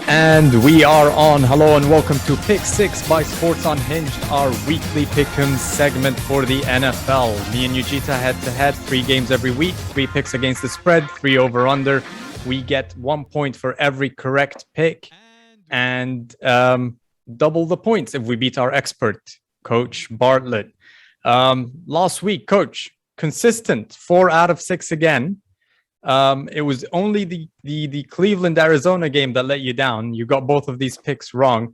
And we are on. Hello and welcome to Pick 6 by Sports Unhinged, our weekly Pickems segment for the NFL. Me and Yujita head-to-head, 3 games every week, 3 picks against the spread, 3 over-under. We get 1 point for every correct pick and double the points if we beat our expert, Coach Bartlett. Last week, Coach, consistent, 4 out of 6 again. It was only the Cleveland-Arizona game that let you down. You got both of these picks wrong,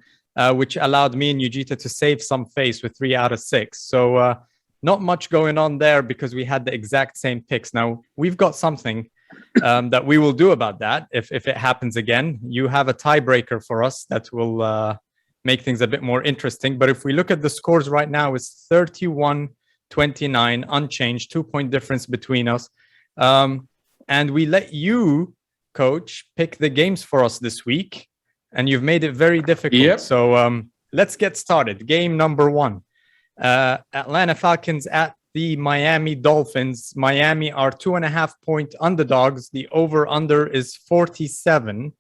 which allowed me and Yujita to save some face with 3 out of 6. So not much going on there because we had the exact same picks. Now, we've got something that we will do about that if it happens again. You have a tiebreaker for us that will make things a bit more interesting. But if we look at the scores right now, it's 31-29, unchanged, 2-point difference between us. And we let you, Coach, pick the games for us this week, and you've made it very difficult. Yep. So let's get started. Game number 1. Atlanta Falcons at the Miami Dolphins. Miami are 2.5-point underdogs. The over-under is 47.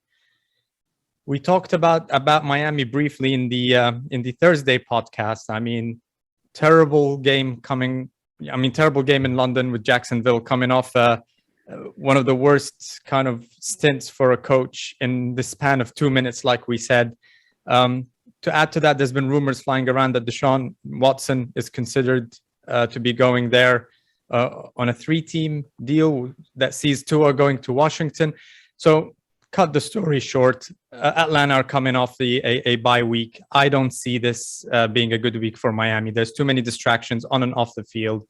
We talked about Miami briefly in the Thursday podcast. I mean, terrible game in London with Jacksonville coming off one of the worst kind of stints for a coach in the span of 2 minutes, like we said. To add to that, there's been rumors flying around that Deshaun Watson is considered to be going there on a 3-team deal that sees Tua going to Washington. So cut the story short, Atlanta are coming off a bye week. I don't see this being a good week for Miami. There's too many distractions on and off the field.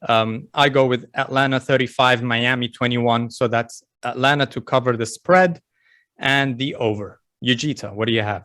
I go with Atlanta 35, Miami 21. So that's Atlanta to cover the spread and the over. Yujita, what do you have?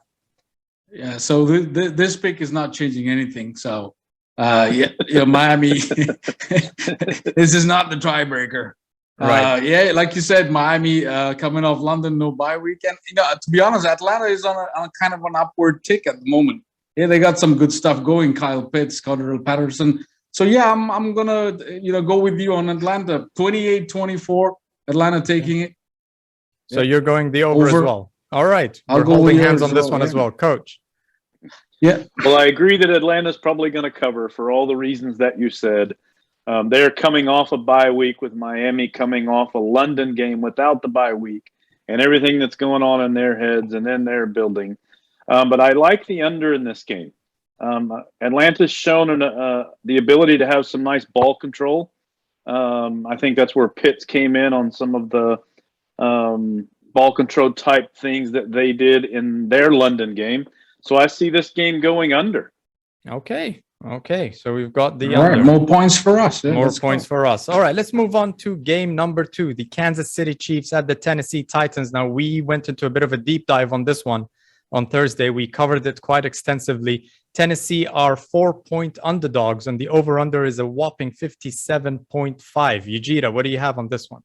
Yeah, so this pick is not changing anything. So, Miami, this is not the tiebreaker. Right. Like you said, Miami coming off London, no bye week. And, to be honest, Atlanta is on a kind of an upward tick at the moment. Yeah, they got some good stuff going. Kyle Pitts, Cordell Patterson. So, I'm going to, go with you on Atlanta. 28-24, Atlanta taking it. So you're going the over as well. All right. We're holding hands on this one as well. Coach. Yeah. Well, I agree that Atlanta's probably going to cover for all the reasons that you said. They're coming off a bye week with Miami coming off a London game without the bye week and everything that's going on in their heads and in their building. But I like the under in this game. Atlanta's shown the ability to have some nice ball control. I think that's where Pitts came in on some of the ball control type things that they did in their London game. So I see this game going under. Okay. So we've got the under. Right. More points for us. Yeah, more points for us. All right, let's move on to game number 2. The Kansas City Chiefs at the Tennessee Titans. Now, we went into a bit of a deep dive on this one on Thursday. We covered it quite extensively. Tennessee are 4-point underdogs, and the over-under is a whopping 57.5. Yujita, what do you have on this one?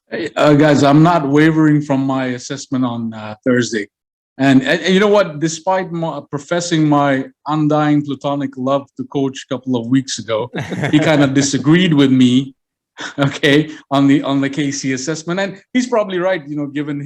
Hey, guys, I'm not wavering from my assessment on Thursday. And you know what? Despite professing my undying platonic love to Coach a couple of weeks ago, he kind of disagreed with me, okay, on the KC assessment. And he's probably right, given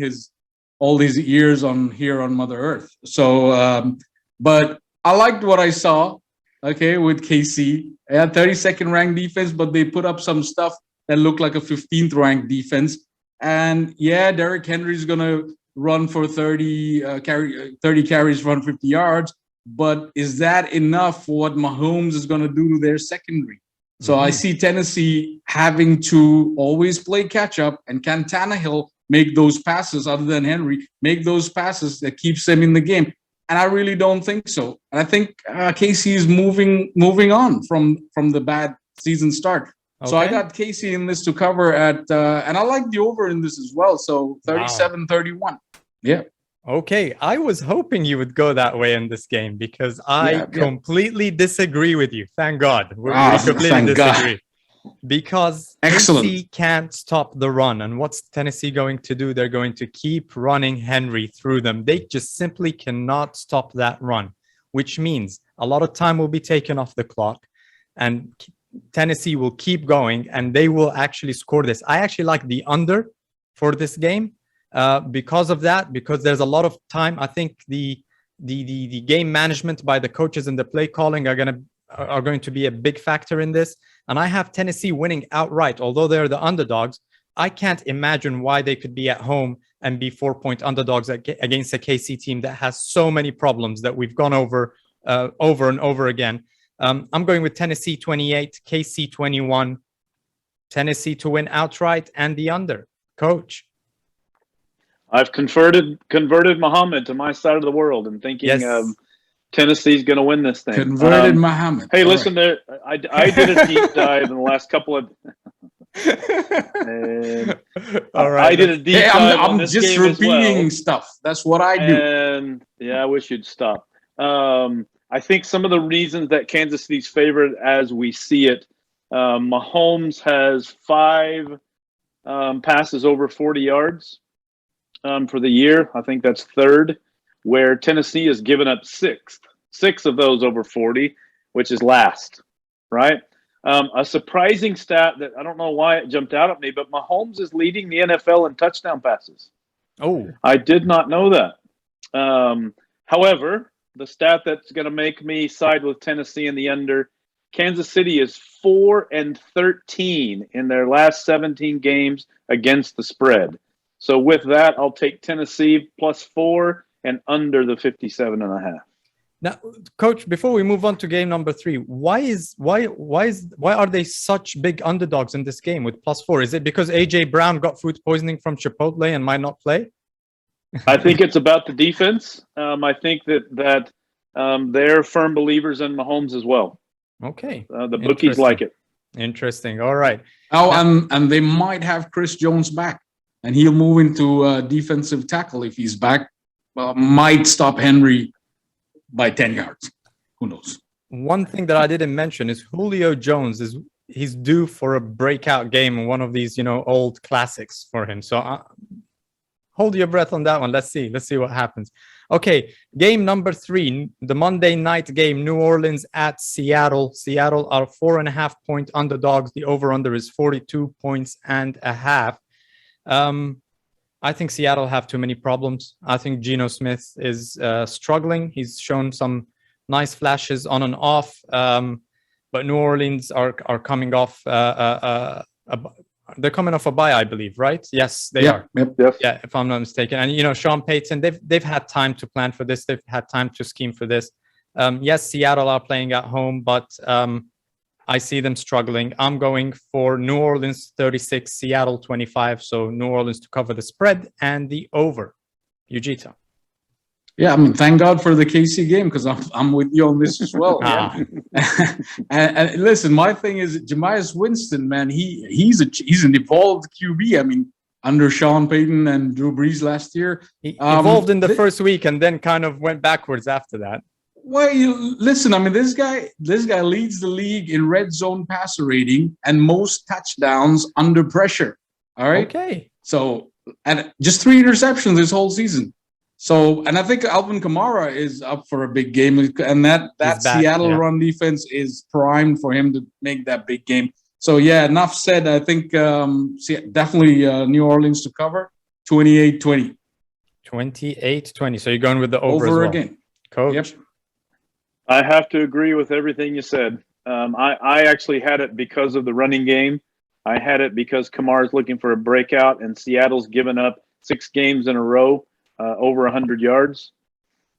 all these years here on Mother Earth. So, but I liked what I saw, okay, with KC. They had 32nd ranked defense, but they put up some stuff that looked like a 15th ranked defense. And Derrick Henry's going to run for 30 carries, run 50 yards. But is that enough for what Mahomes is going to do to their secondary? So I see Tennessee having to always play catch up, and can Tannehill make those passes other than Henry, make those passes that keeps them in the game? And I really don't think so. And I think KC is moving on from the bad season start. Okay. So I got KC in this to cover at, and I like the over in this as well. So 37-31. Yeah. Okay. I was hoping you would go that way in this game because I completely disagree with you. Thank God. We completely disagree. Because Tennessee can't stop the run. And what's Tennessee going to do? They're going to keep running Henry through them. They just simply cannot stop that run, which means a lot of time will be taken off the clock. And Tennessee will keep going and they will actually score this. I actually like the under for this game. because of that, because there's a lot of time. I think the game management by the coaches and the play calling are going to be a big factor in this. And I have Tennessee winning outright, although they're the underdogs. I can't imagine why they could be at home and be 4-point underdogs against a KC team that has so many problems that we've gone over and over again. I'm going with Tennessee 28, KC 21, Tennessee to win outright and the under. Coach. I've converted Muhammad to my side of the world and thinking Tennessee's going to win this thing. Converted Muhammad. Hey, listen, there. I did a deep dive in the last couple of. All right. I did a deep dive. I'm just repeating stuff. That's what I do. And I wish you'd stop. I think some of the reasons that Kansas City's favored, as we see it, Mahomes has 5 passes over 40 yards for the year. I think that's third, where Tennessee has given up 6 of those over 40, which is last, right? A surprising stat that I don't know why it jumped out at me, but Mahomes is leading the NFL in touchdown passes. Oh, I did not know that. However, the stat that's going to make me side with Tennessee in the under, Kansas City is 4-13 in their last 17 games against the spread. So with that, I'll take Tennessee +4 and under the 57.5. Now, Coach, before we move on to game number 3, why are they such big underdogs in this game with +4? Is it because AJ Brown got food poisoning from Chipotle and might not play? I think it's about the defense. I think that they're firm believers in Mahomes as well. Okay. The bookies like it. Interesting. All right. And they might have Chris Jones back, and he'll move into defensive tackle if he's back. Might stop Henry by 10 yards. Who knows? One thing that I didn't mention is Julio Jones he's due for a breakout game in one of these, old classics for him. So hold your breath on that one. Let's see what happens. Okay, game number 3, the Monday night game, New Orleans at Seattle. Seattle are 4.5-point underdogs. The over-under is 42 points and a half. I think Seattle have too many problems. I think Geno Smith is struggling. He's shown some nice flashes on and off, but New Orleans are coming off. They're coming off a bye, I believe, right? Yes, they are. Yep. Yeah, if I'm not mistaken. And Sean Payton, they've had time to plan for this. They've had time to scheme for this. Yes, Seattle are playing at home, but I see them struggling. I'm going for New Orleans 36, Seattle 25. So New Orleans to cover the spread and the over. Ujita. Yeah, thank God for the KC game, because I'm with you on this as well. and listen, my thing is Jameis Winston, man. He's an evolved QB. Under Sean Payton and Drew Brees last year, he evolved in the first week and then kind of went backwards after that. Well, listen, this guy leads the league in red zone passer rating and most touchdowns under pressure. All right. Okay. So, and just 3 interceptions this whole season. So, and I think Alvin Kamara is up for a big game, and that Seattle run defense is primed for him to make that big game. So, yeah, enough said. I think definitely New Orleans to cover 28-20. 28-20. So you're going with the over as well. Again. Coach? Yep. I have to agree with everything you said. I actually had it because of the running game. I had it because Kamara's looking for a breakout, and Seattle's given up 6 games in a row. Over 100 yards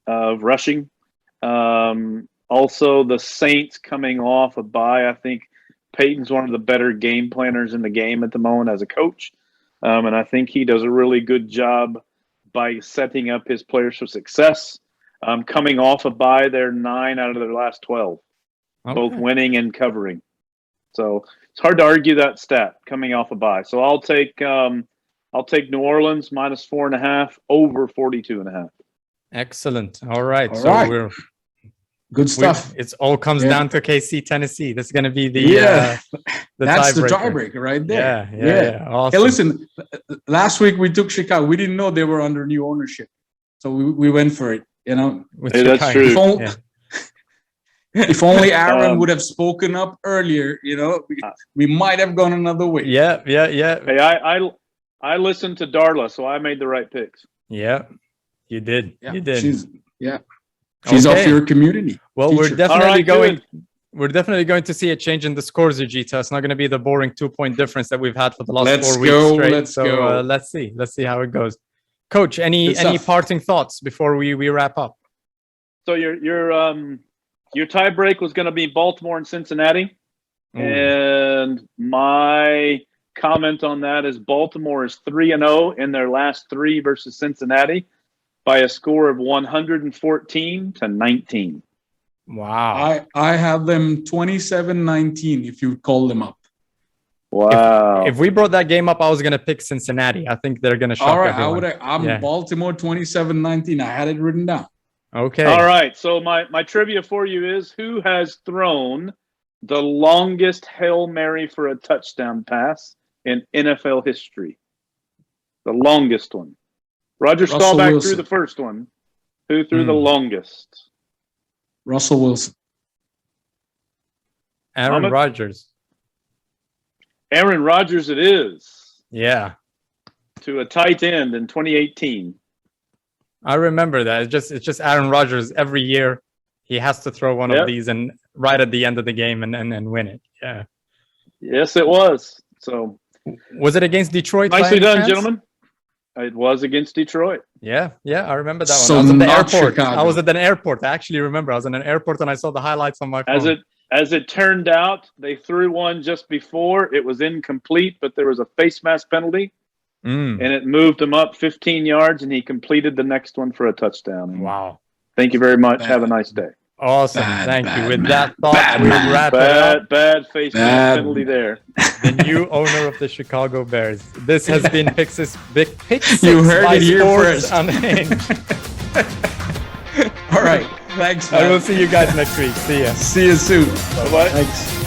of rushing. Also, the Saints coming off a bye. I think Peyton's one of the better game planners in the game at the moment as a coach. And I think he does a really good job by setting up his players for success. Coming off a bye, they're 9 out of their last 12, both winning and covering. So it's hard to argue that stat coming off a bye. So I'll take New Orleans -4.5 over 42.5. Excellent. All right. We're good stuff. It all comes down to KC, Tennessee. This is going to be the that's the tiebreaker. tiebreaker right there. Yeah. Awesome. Hey, listen, last week we took Chicago. We didn't know they were under new ownership, so we went for it. Hey, that's true. If only Aaron would have spoken up earlier, we might have gone another way. Yeah. Hey, I listened to Darla, so I made the right picks. Yeah, you did. Yeah, You did. She's Okay. of your community. Well, Teacher. we're definitely All right, going. good. We're definitely going to see a change in the scores, Ujita. It's not going to be the boring 2-point difference that we've had for the last Let's 4 weeks go, straight. let's so go. let's see how it goes. Coach, any Good stuff. parting thoughts before we wrap up? So your tie break was going to be Baltimore and Cincinnati, and my comment on that is Baltimore is 3-0 in their last 3 versus Cincinnati by a score of 114-19. Wow. I have them 27-19 if you call them up. Wow. If we brought that game up, I was going to pick Cincinnati. I think they're going to shock All right, everyone. I'm Baltimore 27-19. I had it written down. Okay. All right. So my trivia for you is, who has thrown the longest Hail Mary for a touchdown pass in NFL history? The longest one. Roger Russell Staubach Wilson. threw the first one. Who threw the longest? Russell Wilson. Aaron Ahmed? Rodgers. Aaron Rodgers it is, Yeah. to a tight end in 2018. I remember that. It's just Aaron Rodgers every year. He has to throw one of these and right at the end of the game and win it. Yeah. Yes, it was. So Was it against Detroit? by nicely any done, chance? gentlemen. It was against Detroit. Yeah, I remember that So one. I was at the not airport. Chicago. I was at an airport. I actually remember. I was in an airport and I saw the highlights on my phone. As it turned out, they threw one just before. It was incomplete, but there was a face mask penalty, and it moved him up 15 yards, and he completed the next one for a touchdown. Wow. Thank you very much. Have a nice day. Awesome. Thank you. With that thought, we'll wrap it up. Bad face mask penalty there. The new owner of the Chicago Bears. This has been Pick Six You heard by it here Sports first. Unhinged. All right. Thanks, man. I will see you guys next week. See ya. See you soon. Bye-bye. Thanks.